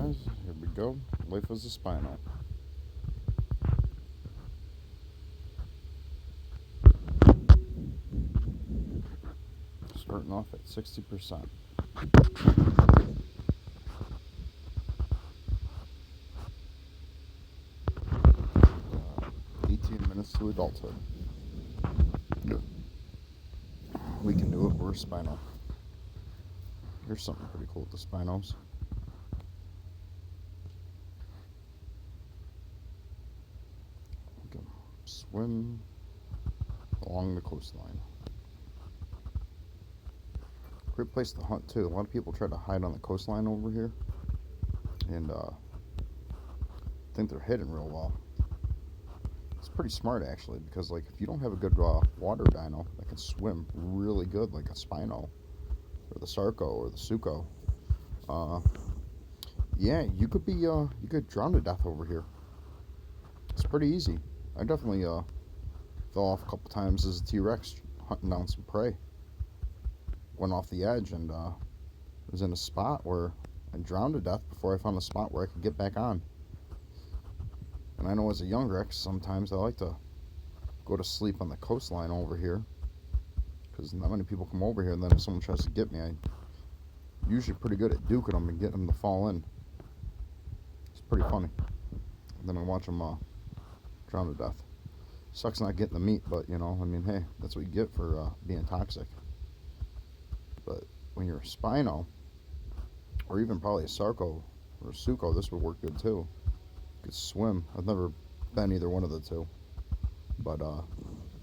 guys, here we go. Life as a spinal. Starting off at 60%. 18 minutes to adulthood. We can do it. We're spinal. Here's something pretty cool with the spinos. We can swim along the coastline. Great place to hunt too. A lot of people try to hide on the coastline over here, and think they're hidden real well. It's pretty smart actually, because like if you don't have a good water dino that can swim really good, like a spino or the sarco or the suco, yeah, you could drown to death over here. It's pretty easy. I definitely fell off a couple times as a T-Rex hunting down some prey. Went off the edge and was in a spot where I drowned to death before I found a spot where I could get back on. And I know as a young Rex, sometimes I like to go to sleep on the coastline over here, because not many people come over here, and then if someone tries to get me, I'm usually pretty good at duking them and getting them to fall in. It's pretty funny. And then I watch them drown to death. Sucks not getting the meat, but you know, I mean, hey, that's what you get for being toxic. But when you're a spino, or even probably a sarco or a suco, this would work good too. You could swim. I've never been either one of the two, but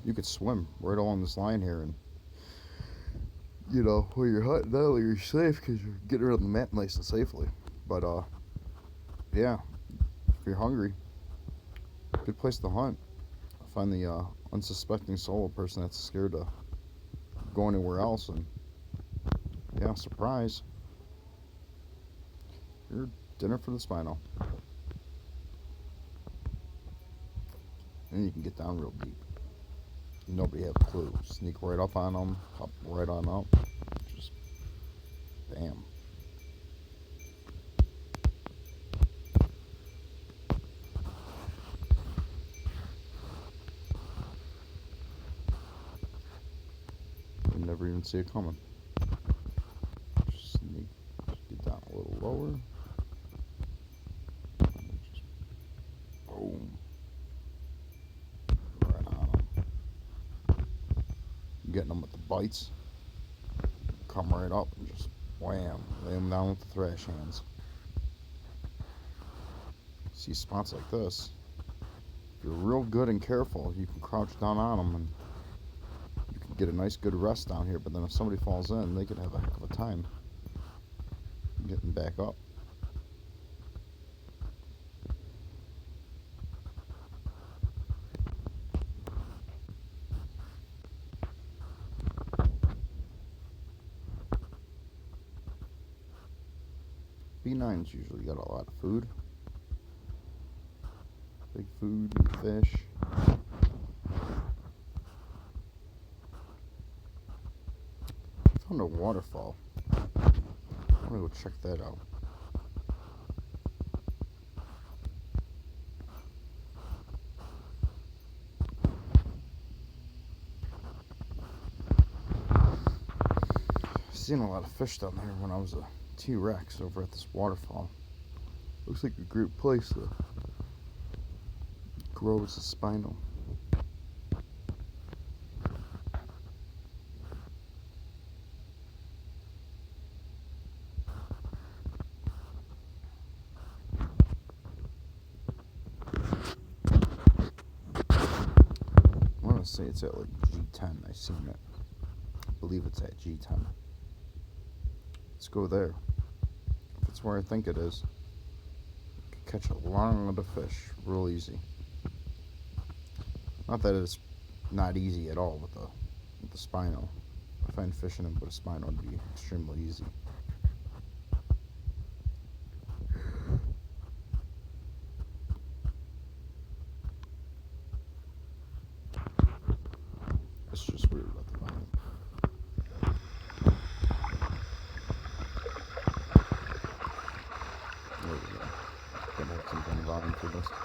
you could swim right along this line here, and you know, when you're hunting now, you're safe because you're getting around the map nice and safely. But yeah, if you're hungry, good place to hunt. Find the unsuspecting solo person that's scared to go anywhere else, and yeah, surprise, your dinner for the spino. And you can get down real deep. Nobody have a clue. Sneak right up on them, hop right on up. Just bam. You never even see it coming. Just sneak, just get down a little lower. And just boom. Right on them. Getting them with the bites. Come right up and just wham. Lay them down with the thrash hands. See spots like this. If you're real good and careful, you can crouch down on them and you can get a nice good rest down here. But then if somebody falls in, they could have a heck of a time getting back up. B9's usually got a lot of food. Big food, fish. Found a waterfall. I'm gonna go check that out. I've seen a lot of fish down there when I was a T-Rex over at this waterfall. Looks like a great place to grow as a spino. I want to say it's at like G10. I've seen it. I believe it's at G10. Let's go there. If it's where I think it is, I could catch a lot of fish real easy. Not that it's not easy at all with the spino. I find fishing and with a spino to be extremely easy. It's just weird about the volume. There we go. happens.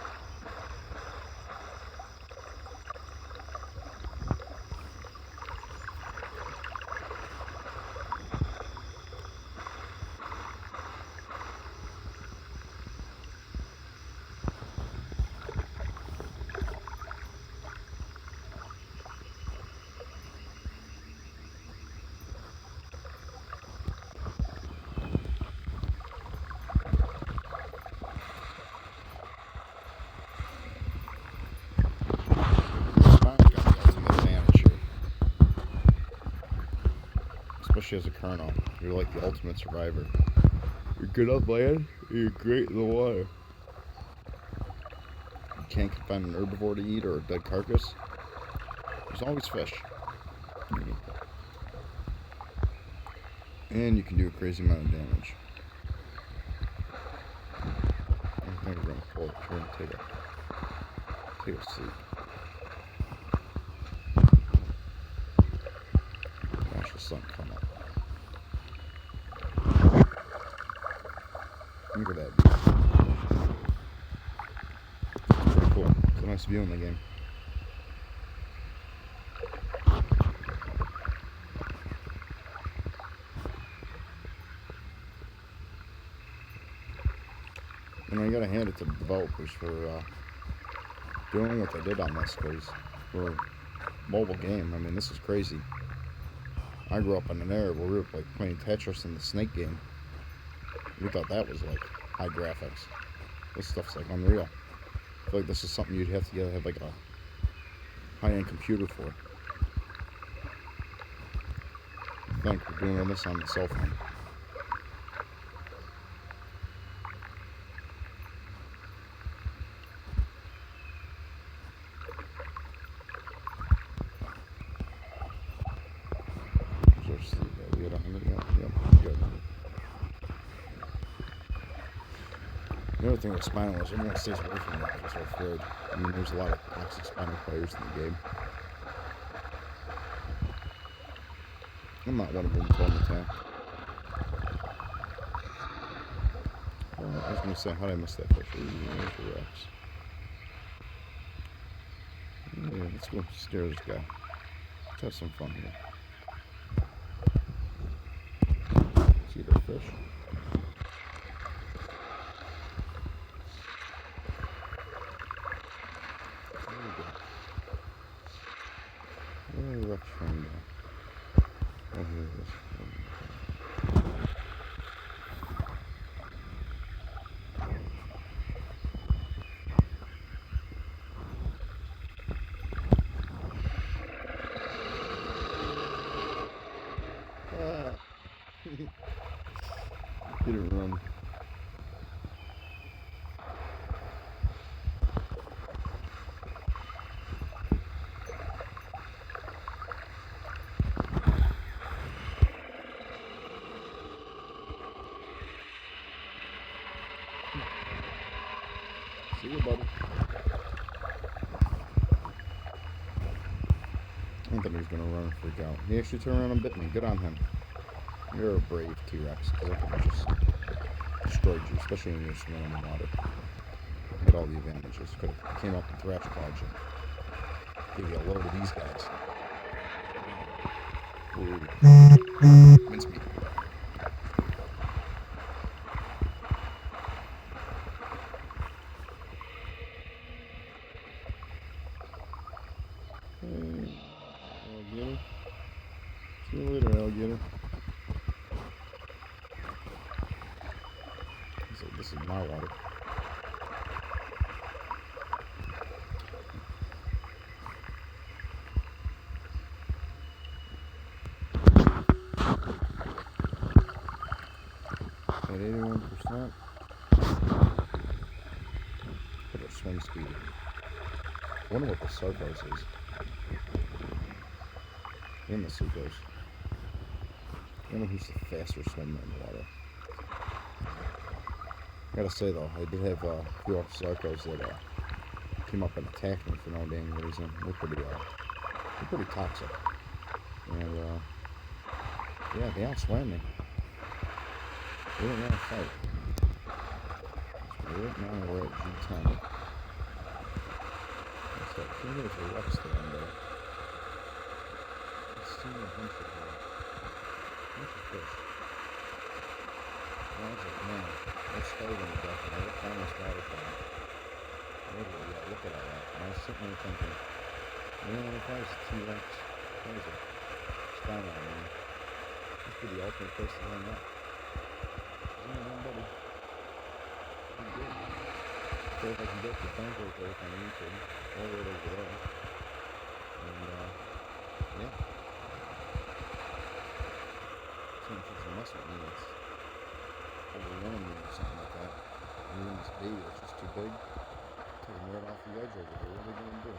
Spine's got the ultimate advantage here. Especially as a colonel. You're like the ultimate survivor. You're good on land, and you're great in the water. You can't find an herbivore to eat or a dead carcass. There's always fish. And you can do a crazy amount of damage. I think we're going to pull it here and take a seat. Watch the sun come up. Look at that view. Pretty cool. It's a nice view in the game. You know, you gotta hand it to the developers for doing what they did on this, because for a mobile game, I mean, this is crazy. I grew up in an era where we were like playing Tetris in the Snake game. We thought that was like high graphics. This stuff's like unreal. I feel like this is something you'd have to have like a high-end computer for. I think we're doing this on the cell phone. We had 100. Yep, good. The other thing with Spinal is everyone stays away from it because they're afraid. I mean, there's a lot of toxic Spinal players in the game. I'm not one of them until I'm attacked. Oh, I was going to say, how did I miss that fish? Ooh, there's the rocks. Yeah, let's go scare this guy. Let's have some fun here. See the fish? There we go. Where the rock's from now? Oh, here it is. He didn't run. See you, buddy. I thought he was going to run and freak out. He actually turned around and bit me. Good on him. You're a brave T-Rex, because I could have just destroyed you, especially when you're swimming in the water. Had all the advantages. Could have came up and thrash clawed you. Give you a load of these guys. Ooh. Mincemeat. Hey, alligator. See you later, alligator. So this is my water. At 81%. Put our swim speed. I wonder what the Sargos is. And the Sucos. I wonder who's the faster swimmer in the water. I gotta say though, I did have a few Sargos that came up and attacked me for no dang reason. They're pretty toxic. And yeah, they outswam me. They didn't want to fight. So right now we're at G10. that. Came here for Rex the one day. I've seen a bunch of fish. And I was like, man, they're starving to death, and I looked down this waterfall. Literally, yeah, look at all that. And I was sitting there thinking, man, if I was a T-Rex, if I was a spinal, man, this would be the ultimate place to hang out. There's only one buddy. Pretty good. I feel like I can get the bank right there if I need to. All right over there. And, yeah. Seems it's a mess with me. It's overrunning me or something like that. And even this baby that's just too big. Take him right off the edge over there. What are they going to do?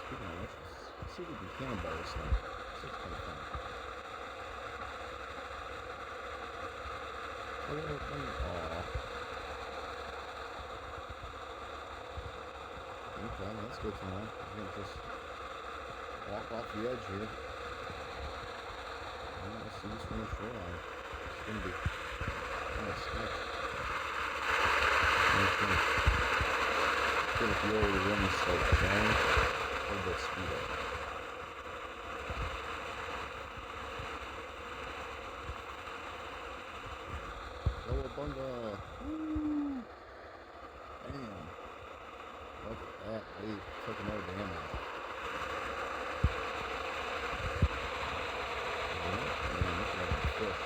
Speaking of which, let's see if we can cannonball this thing. This is kind of fun. Aww. Okay, that's good for now. I'm going to just walk off the edge here. And let's see this from the shoreline. It's going to be kind of sketch. Feel like the old rim slope down. A little bit speed up. Cowabunga! Woo! Damn. Look at that. They took no damage. Man, look at that fish.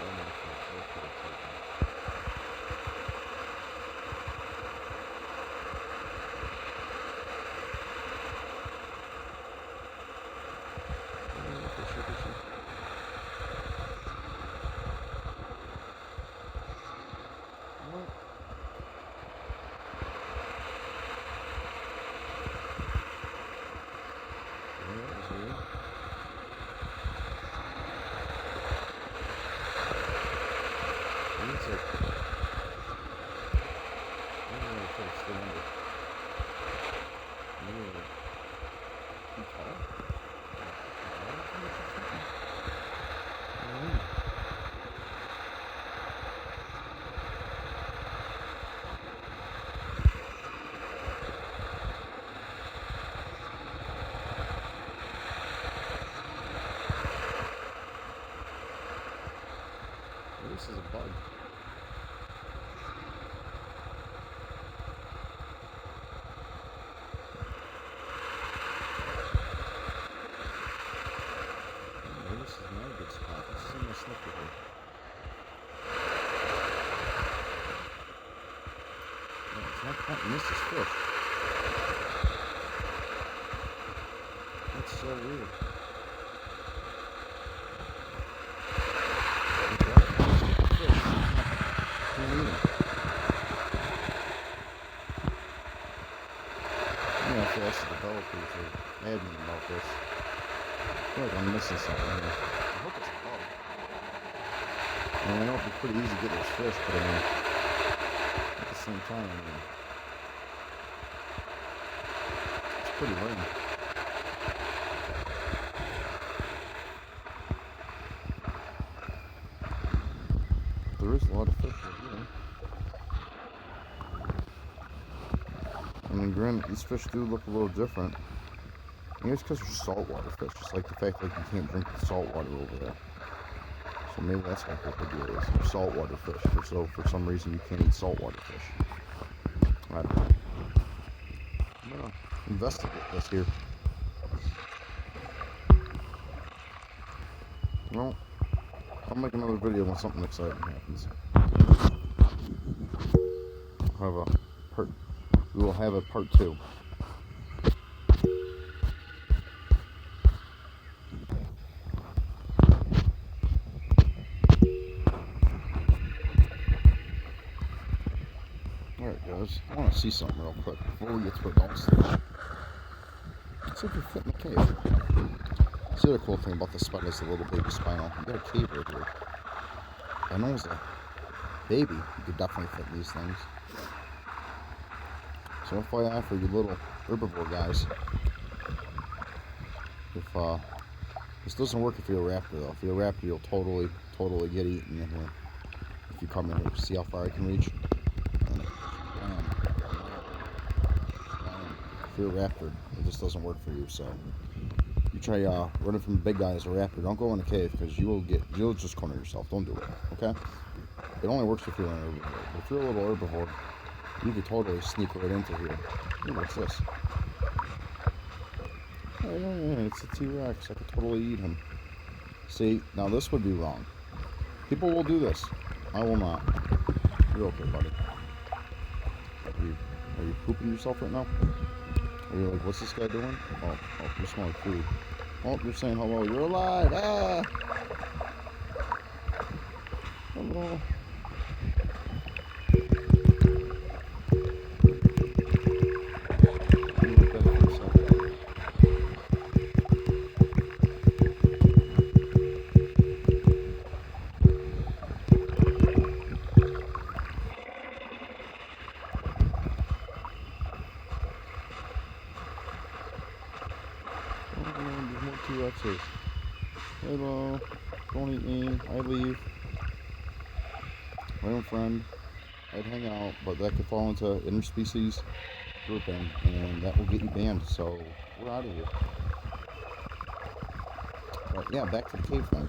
Almost so close to the taking. This is a bug. Maybe this is not a good spot. This is in the slippery here. No, it's not caught. This is fish. That's so weird. Us developers are adamant about this. I feel like I'm missing something here. I hope it's a bug. I mean, I know it'd be pretty easy to get those fish, but I mean, at the same time, I mean, it's pretty lame. There is a lot of fish right here. I mean, granted, these fish do look a little different. I mean, it's because they're saltwater fish. It's like the fact that you can't drink the salt water over there. So maybe that's what the deal is. They're saltwater fish. So for some reason you can't eat saltwater fish. I don't know. I'm gonna investigate this here. Well, I'll make another video when something exciting happens. We will have a part 2. Alright guys, I want to see something real quick before we get to adults. Let's see if we fit in the cave. See, the cool thing about the spine is the little baby spinal. You got a cave right here. I know as a baby, you could definitely fit in these things. So FYI for you little herbivore guys, if this doesn't work if you're a raptor though. If you're a raptor, you'll totally get eaten in here. If you come in here, see how far I can reach. And bam, if you're a raptor, it just doesn't work for you. So you try running from a big guy as a raptor. Don't go in a cave because you'll just corner yourself. Don't do it. Okay? It only works if you're an herbivore. If you're a little herbivore, you could totally sneak right into here. Ooh, what's this? Oh, yeah, it's a T-Rex. I could totally eat him. See, now this would be wrong. People will do this. I will not. You're okay, buddy. Are you pooping yourself right now? Are you like, what's this guy doing? Oh, you're smelling food. Oh, you're saying hello. You're alive. Ah! Hello. Let me look at it for a second. Oh, there's more T-Rexes. Hello. Don't eat me. I leave. My own friend. I'd hang out, but that could fall into interspecies grouping, and that will get you banned. So we're out of here. But yeah, back to the cave thing.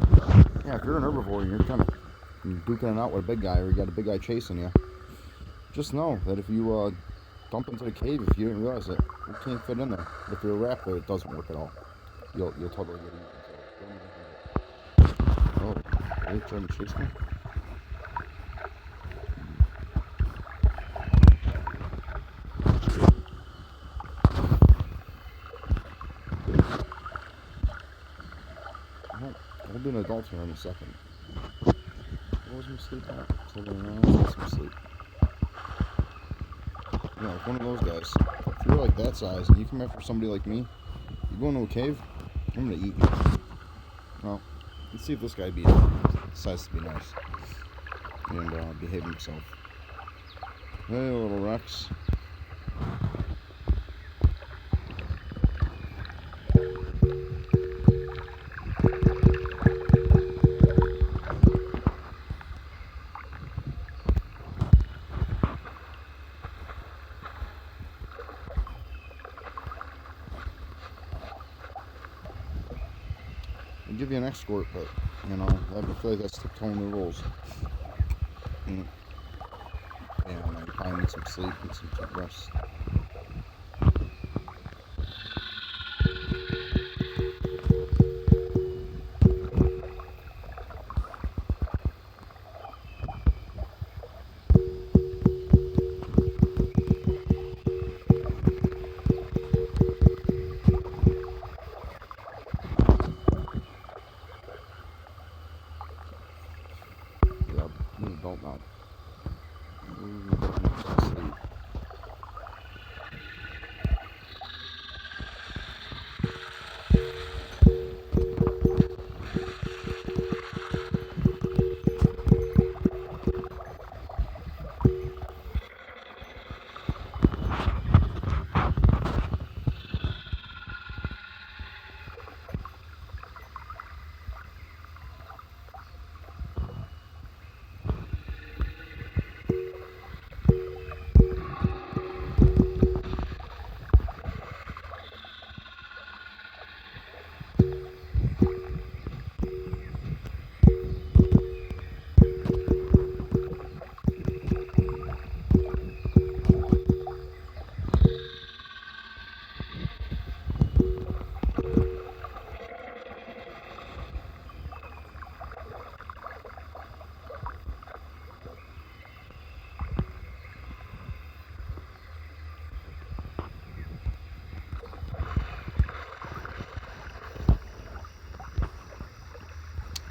Yeah, if you're an herbivore and you're kind of duking it out with a big guy, or you got a big guy chasing you, just know that if you dump into the cave, if you didn't realize it, you can't fit in there. If you're a raptor, it doesn't work at all. You'll totally get eaten. So oh, are you trying to chase me? I'll be an adult here in a second. What was my sleep at? So let's some sleep. You know, like one of those guys. If you're like that size and you come after somebody like me, you go into a cave, I'm gonna eat you. Well, let's see if this guy decides to be nice and behave himself. Hey, little Rex. I'll give you an escort, but, you know, I feel like that's tiptoeing the rules. And, yeah, you probably need some sleep and some rest. Yeah, I'm an adult now. Sleep.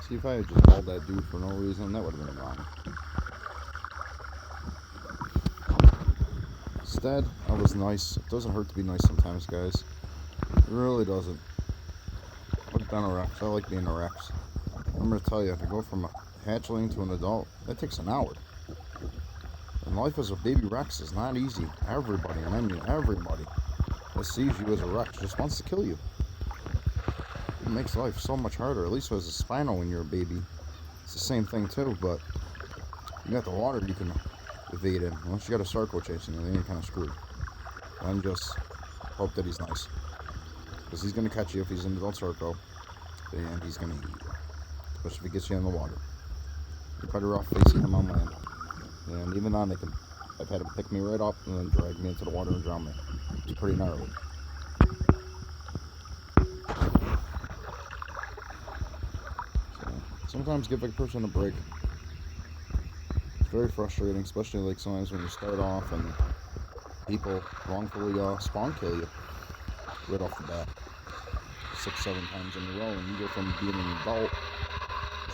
See, if I had just called that dude for no reason, that would have been wrong. Instead, I was nice. It doesn't hurt to be nice sometimes, guys. It really doesn't. I've been a Rex. I like being a Rex. I'm going to tell you, to go from a hatchling to an adult, that takes an hour. And life as a baby Rex is not easy. Everybody, and I mean everybody, that sees you as a Rex just wants to kill you. It makes life so much harder, at least as a Spino when you're a baby. It's the same thing too, but you got the water you can evade it. Once you got a Sarco chasing you, then you're kind of screwed. I'm just Hope that he's nice. Because he's going to catch you if he's in the adult circle. And he's going to eat you. Especially if he gets you in the water. You're better off facing him on land. And even then, I've had him pick me right up and then drag me into the water and drown me. It's pretty gnarly. So, sometimes give a person a break. It's very frustrating, especially like sometimes when you start off and people wrongfully spawn kill you right off the bat. 6-7 times in a row, and you go from being an adult,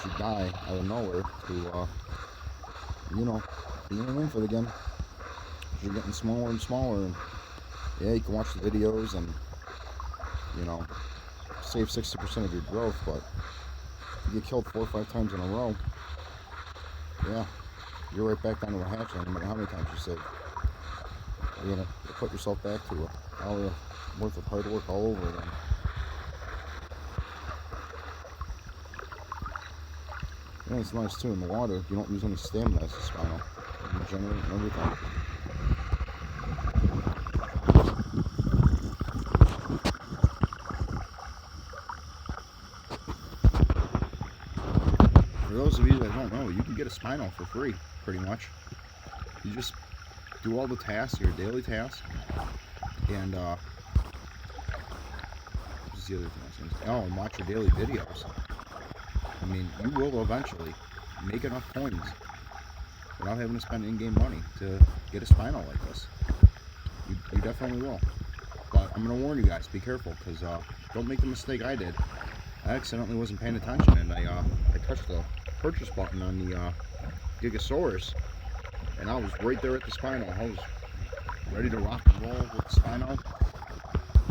you die out of nowhere, to, being an infant again. You're getting smaller and smaller, and yeah, you can watch the videos and, save 60% of your growth, but if you get killed 4 or 5 times in a row, yeah, you're right back down to a hatchling, no matter how many times you save. You're gonna put yourself back to an hour worth of hard work all over again. Yeah, it's nice too in the water. You don't use any stamina as a spinal. You regenerate and everything. For those of you that don't know, you can get a spinal for free, pretty much. You just do all the tasks, your daily tasks, and what's the other thing I was saying? Oh, and watch your daily videos. I mean, you will eventually make enough coins without having to spend in-game money to get a spinal like this. You definitely will. But I'm going to warn you guys, be careful, because don't make the mistake I did. I accidentally wasn't paying attention, and I touched the purchase button on the Gigasaurus, and I was right there at the spinal. I was ready to rock and roll with the spinal.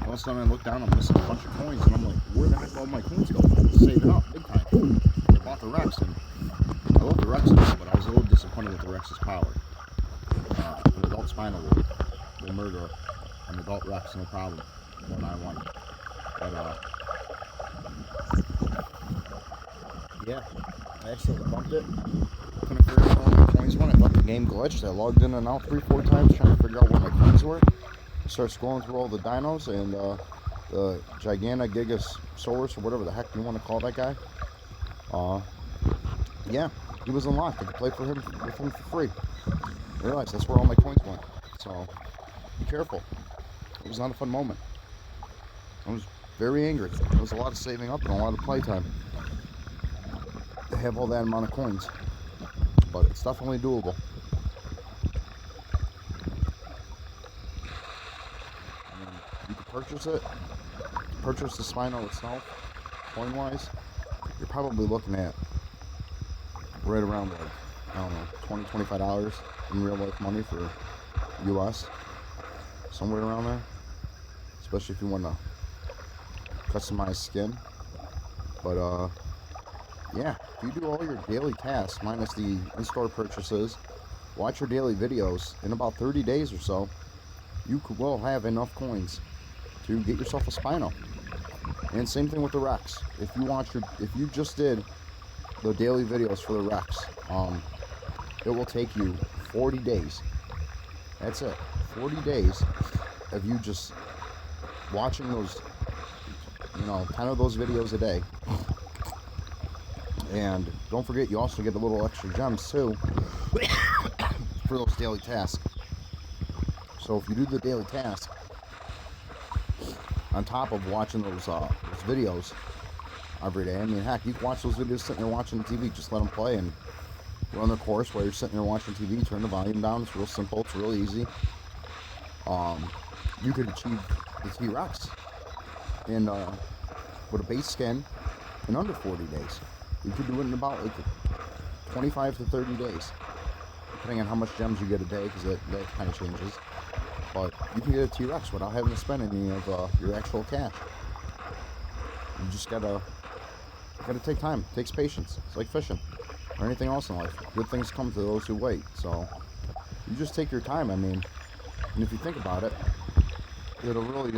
All of a sudden I look down, I'm missing a bunch of coins, and I'm like, where the heck did all my coins go? I was saving up big time. I bought the Rex, and I love the Rexes, but I was a little disappointed with the Rex's power. An adult spinal will murder an adult Rex, no problem, 1-on-1. But, yeah, I accidentally bumped it. Couldn't figure out where my coins went. I thought the game glitched. I logged in and out 3-4 times trying to figure out where my coins were. Start scrolling through all the dinos, and the Gigantic Gigasaurus, or whatever the heck you want to call that guy. Yeah, he was unlocked. I could play with him for free. I realized that's where all my coins went. So be careful. It was not a fun moment. I was very angry. There was a lot of saving up and a lot of playtime to have all that amount of coins, but it's definitely doable. You can purchase the spinal itself, coin-wise. You're probably looking at right around, like, I don't know, $20-$25 in real life money for US, somewhere around there. Especially if you want to customize skin. But yeah, if you do all your daily tasks minus the in-store purchases, watch your daily videos, in about 30 days or so, you will have enough coins to get yourself a spinal. And same thing with the Rex. If you just did the daily videos for the Rex, it will take you 40 days. That's it. 40 days of you just watching those, 10 of those videos a day. And don't forget, you also get a little extra gems too for those daily tasks. So if you do the daily task on top of watching those videos every day, I mean, heck, you can watch those videos sitting there watching TV. Just let them play and run their course while you're sitting there watching TV. Turn the volume down. It's real simple. It's real easy. You could achieve the T-Rex and with a base skin in under 40 days. You could do it in about like 25 to 30 days, depending on how much gems you get a day, because that kind of changes. But you can get a T-Rex without having to spend any of your actual cash. You just gotta take time. It takes patience. It's like fishing or anything else in life. Good things come to those who wait. So you just take your time. I mean, and if you think about it, it'll really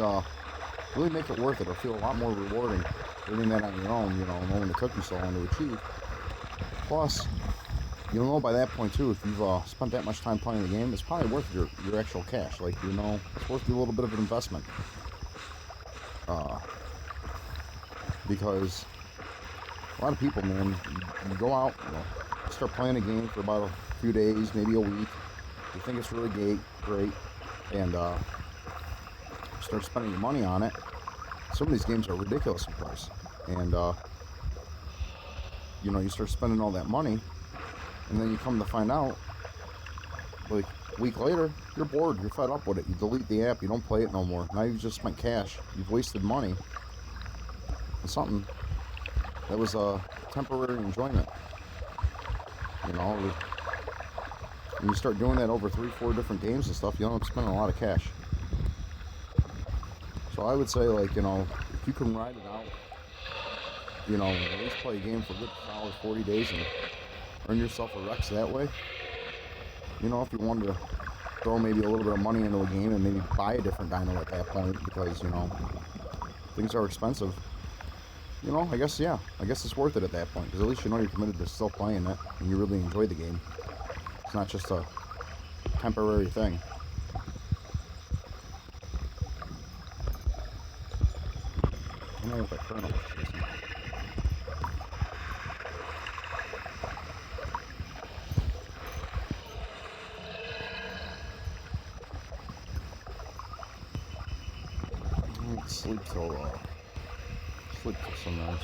make it worth it. It'll feel a lot more rewarding doing that on your own, knowing it took you so long to achieve. Plus, you'll know by that point too, if you've spent that much time playing the game, it's probably worth your actual cash. Like, it's worth a little bit of an investment. uh, because a lot of people, man, you go out, start playing a game for about a few days, maybe a week. You think it's really great, and start spending your money on it. Some of these games are ridiculous in price, and you start spending all that money, and then you come to find out, like a week later, you're bored, you're fed up with it. You delete the app, you don't play it no more. Now you've just spent cash, you've wasted money on something that was a temporary enjoyment. When you start doing that over 3-4 different games and stuff, you end up spending a lot of cash. So I would say, like, if you can ride it out, at least play a game for a good solid 40 days and earn yourself a Rex that way. If you wanted to throw maybe a little bit of money into a game and maybe buy a different dyno at that point because, things are expensive. I guess it's worth it at that point because at least you're committed to still playing it and you really enjoy the game. It's not just a temporary thing. I don't know what that kernel is chasing. Sleep till sunrise.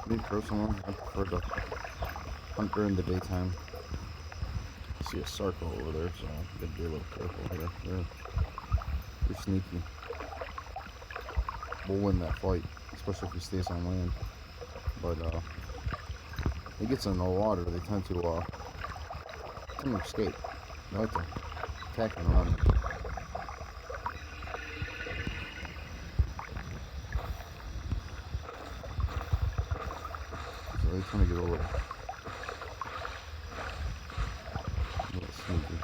Me personally, I prefer to hunt during the daytime. I see a circle over there, so I gotta be a little careful here. They're sneaky. We'll win that fight, especially if he stays on land. But he gets in the water, they tend to escape. They like to attack and run. So they tend to get a little sneaky.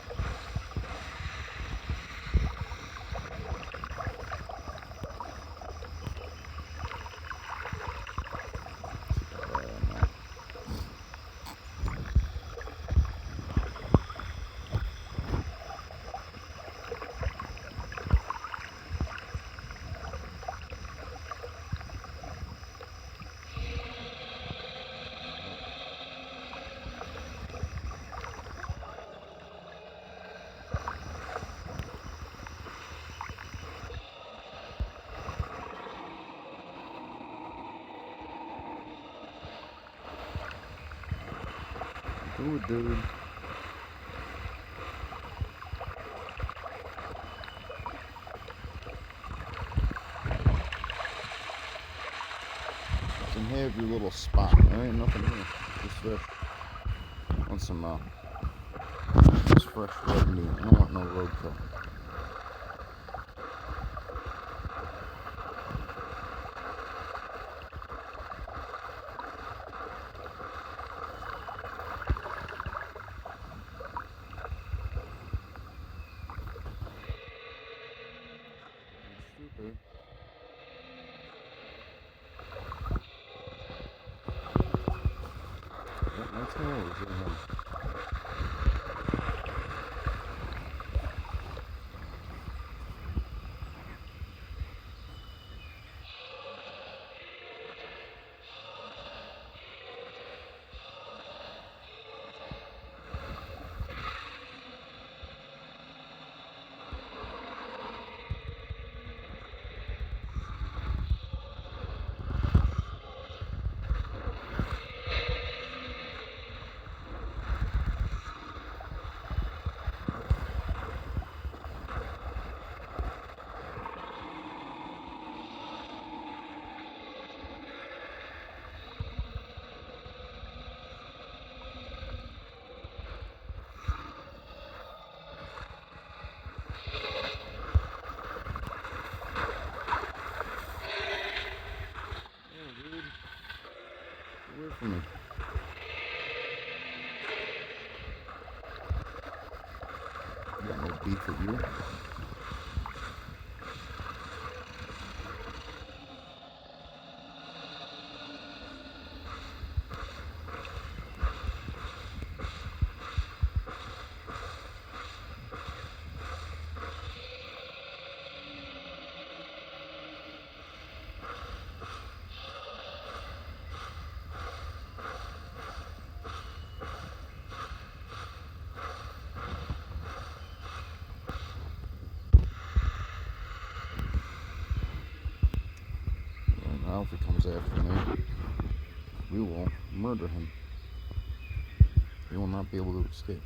Do it, dude. Some heavy little spot. There ain't nothing here. Just fish. Want some just fresh red meat. I don't want no roadkill. That's all it is. speed for you. And now if he comes after me, we will murder him. He will not be able to escape.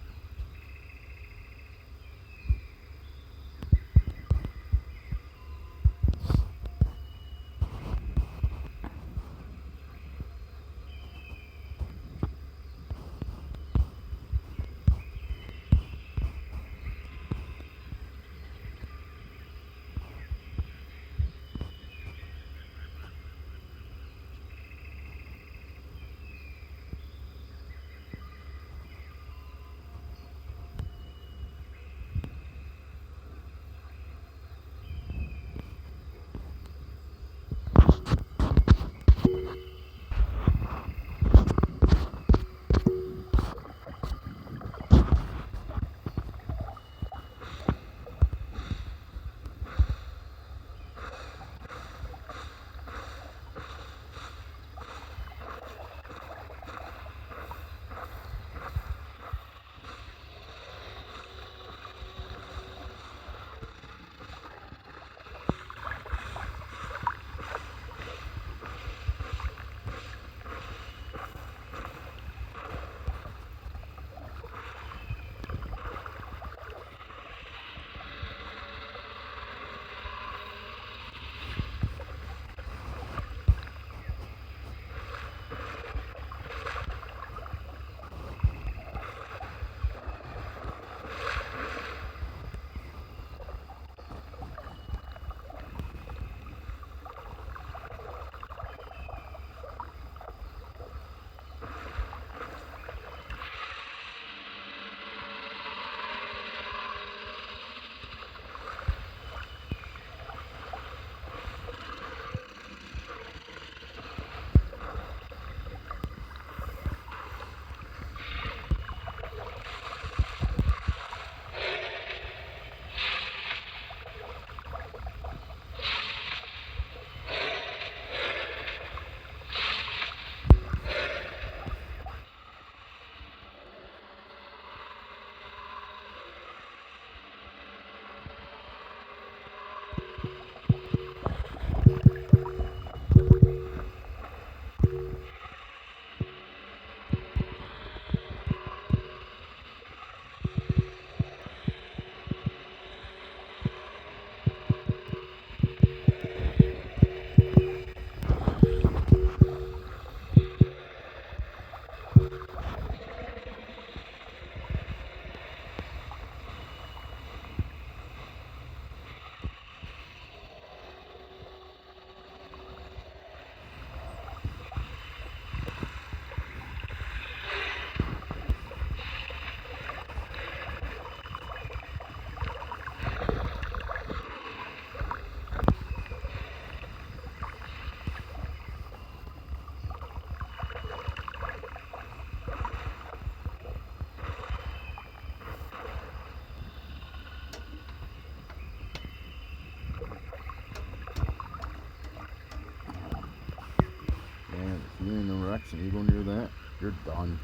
If you're in the Rex and you go near that, you're done.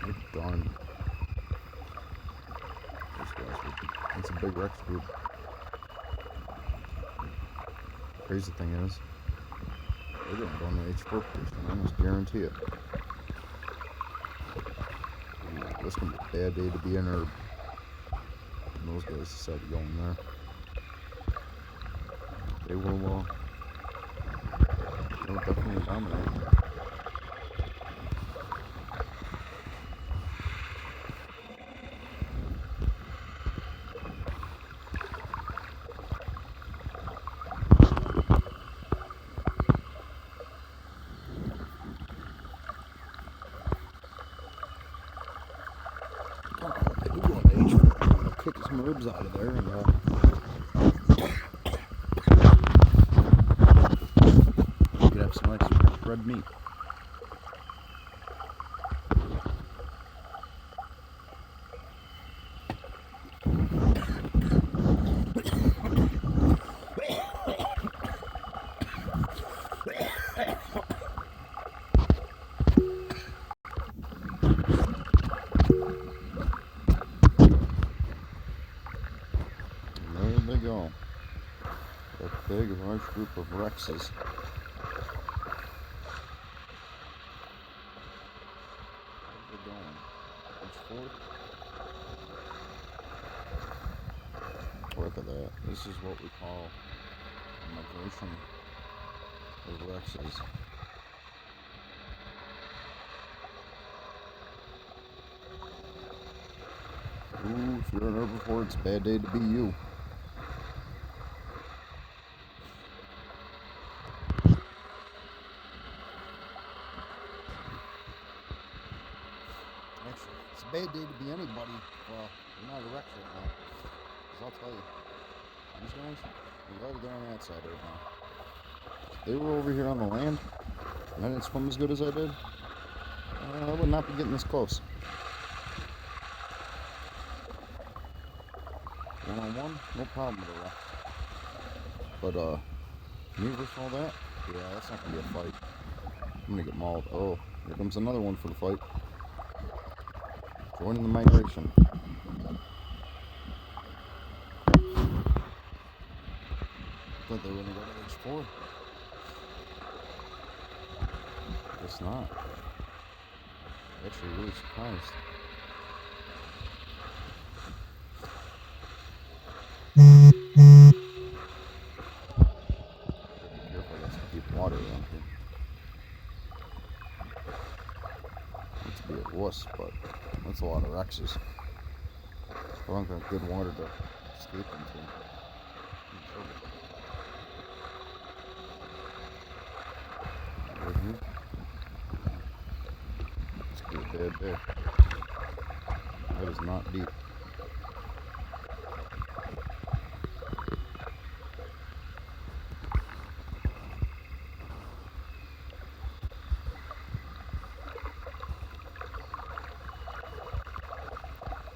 You're done. It's a big Rex group. Crazy thing is, they're gonna go on the H4 position. I almost guarantee it. Ooh, this gonna be a bad day to be in herb. And those guys decide to go in there. They will they'll definitely dominate. They do go on the H4. kick some ribs out of there and you could have some nice red meat. There they go. A big, large group of Rexes. Where's it going? It's fourth? Look at that. This is what we call a migration of Rexes. Ooh, if you're an herbivore, it's a bad day to be you. Actually, it's a bad day to be anybody. You're not a Rex right now. Because I'll tell you, these guys, they're right there on that side right now. If they were over here on the land, and I didn't swim as good as I did, I would not be getting this close. One-on-one, no problem with a Rex. But, me versus all that? Yeah, that's not going to be a fight. I'm going to get mauled. Oh, here comes another one for the fight. Joining the migration. Thought they were going to go to H4. Guess not. Actually, really surprised. Be careful, there's some deep water around here. Not to be a wuss, but that's a lot of Rexes. I don't got good water to escape into. Right here. This could be a bad day. That is not deep.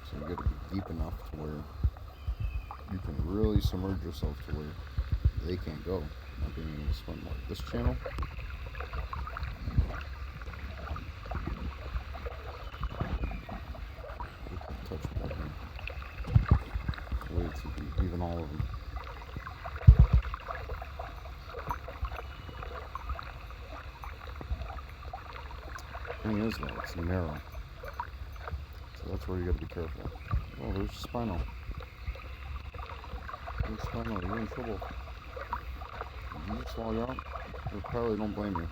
So you got to be deep enough to where you can really submerge yourself to where they can't go. Not being able to swim like this channel. You can touch water. Way too deep, even all of them. Thing is though, it's narrow. So that's where you gotta be careful. Oh, there's Spino. There's Spino, you're in trouble. Did you just swallow out? I probably don't blame you.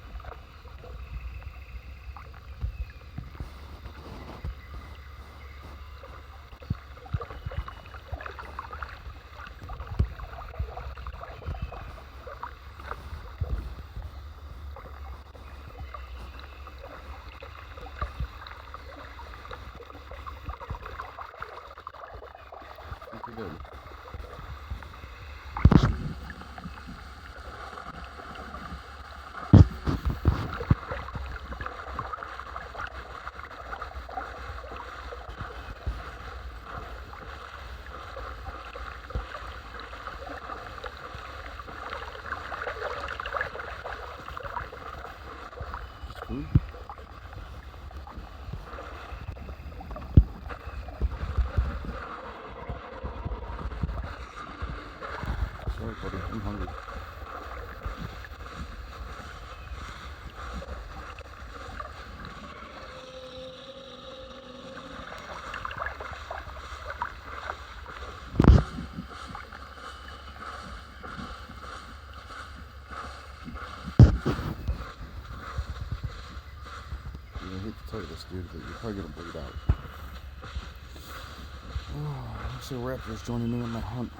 I think you're good. Just food? Sorry, buddy, I'm hungry. I hate to tell you this, dude, but you're probably gonna bleed out. Oh, looks like Raptor's joining me on my hunt.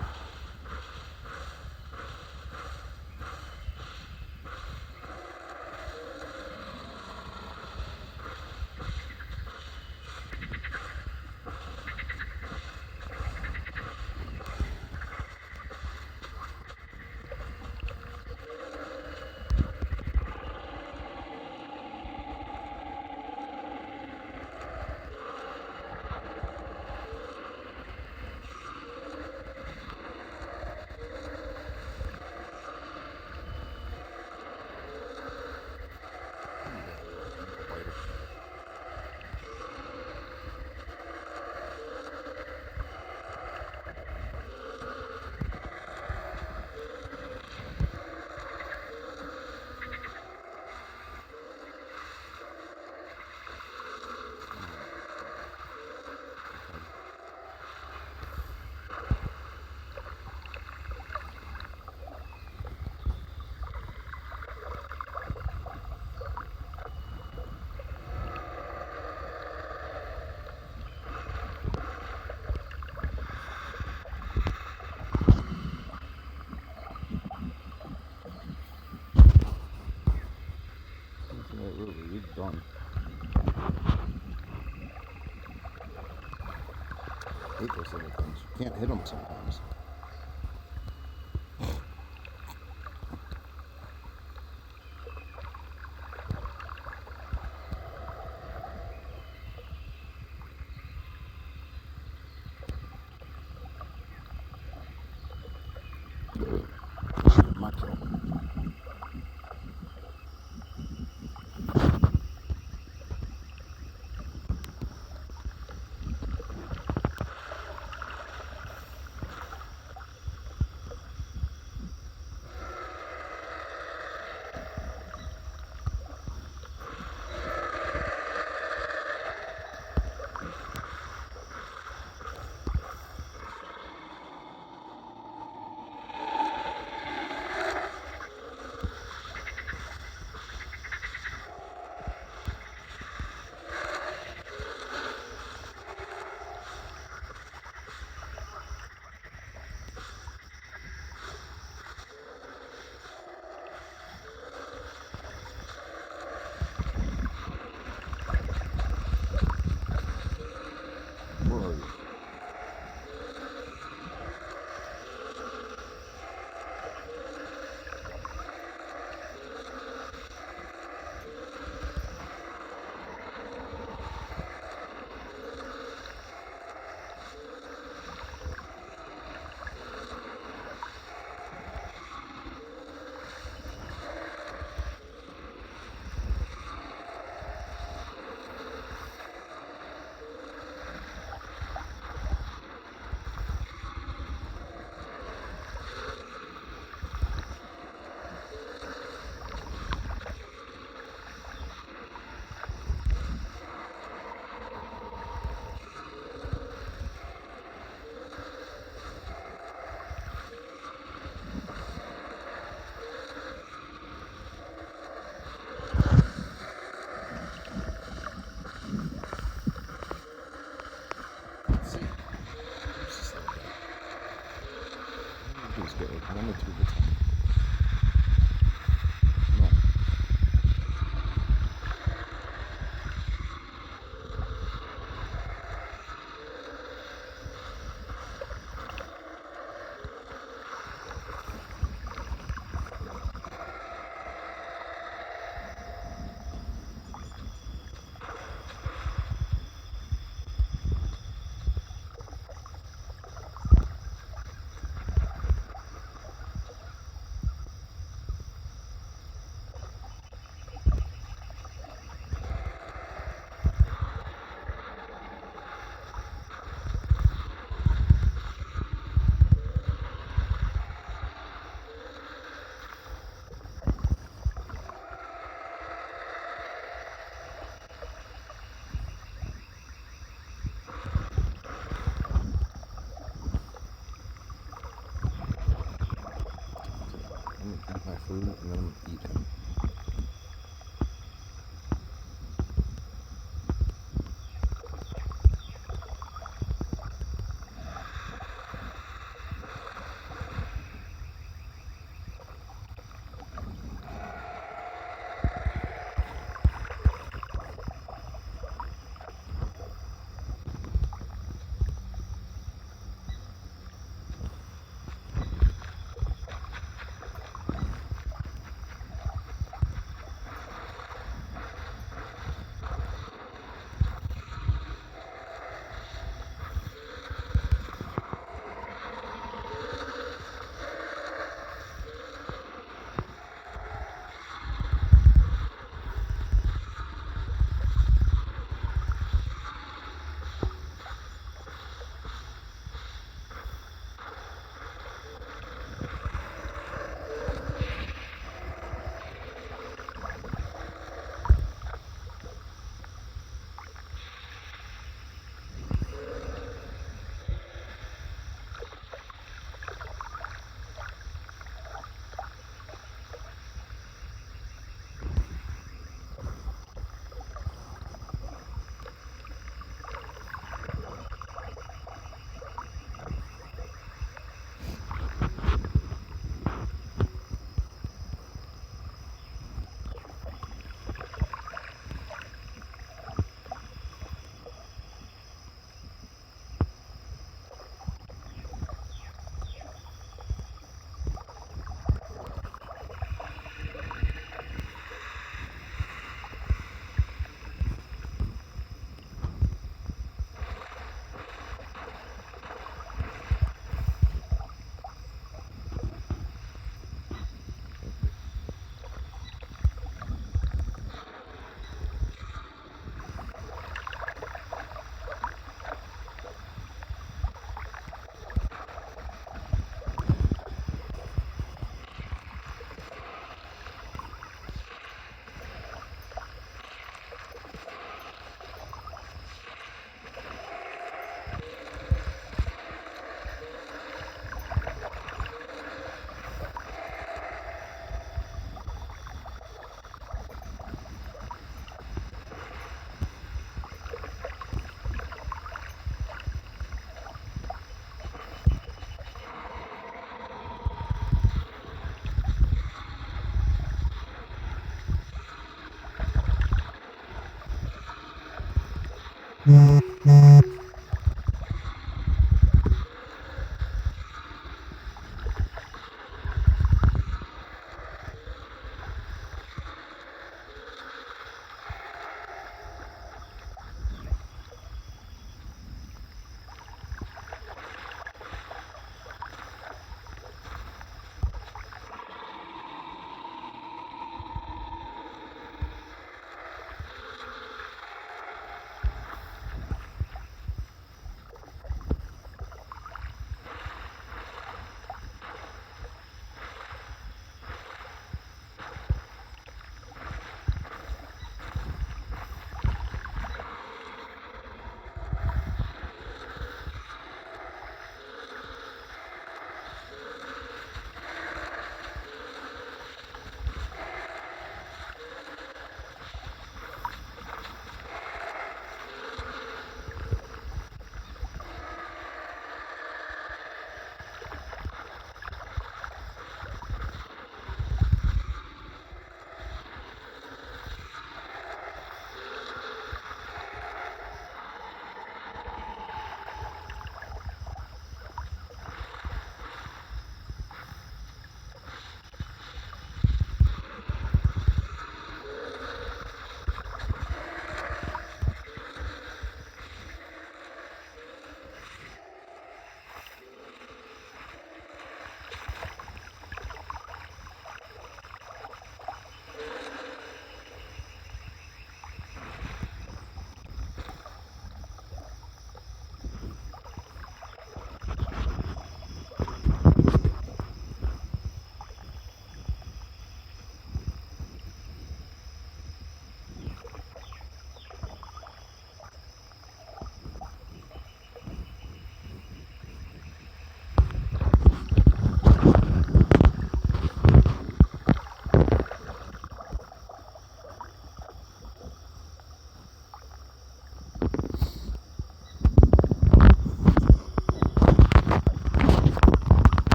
hate those little things. You can't hit them sometimes. My kill. Where are you? See, where's this little guy? All I do is get like 1 or 2 at a time. No. I'm gonna eat my food and then I'm gonna eat him.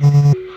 Mm-hmm.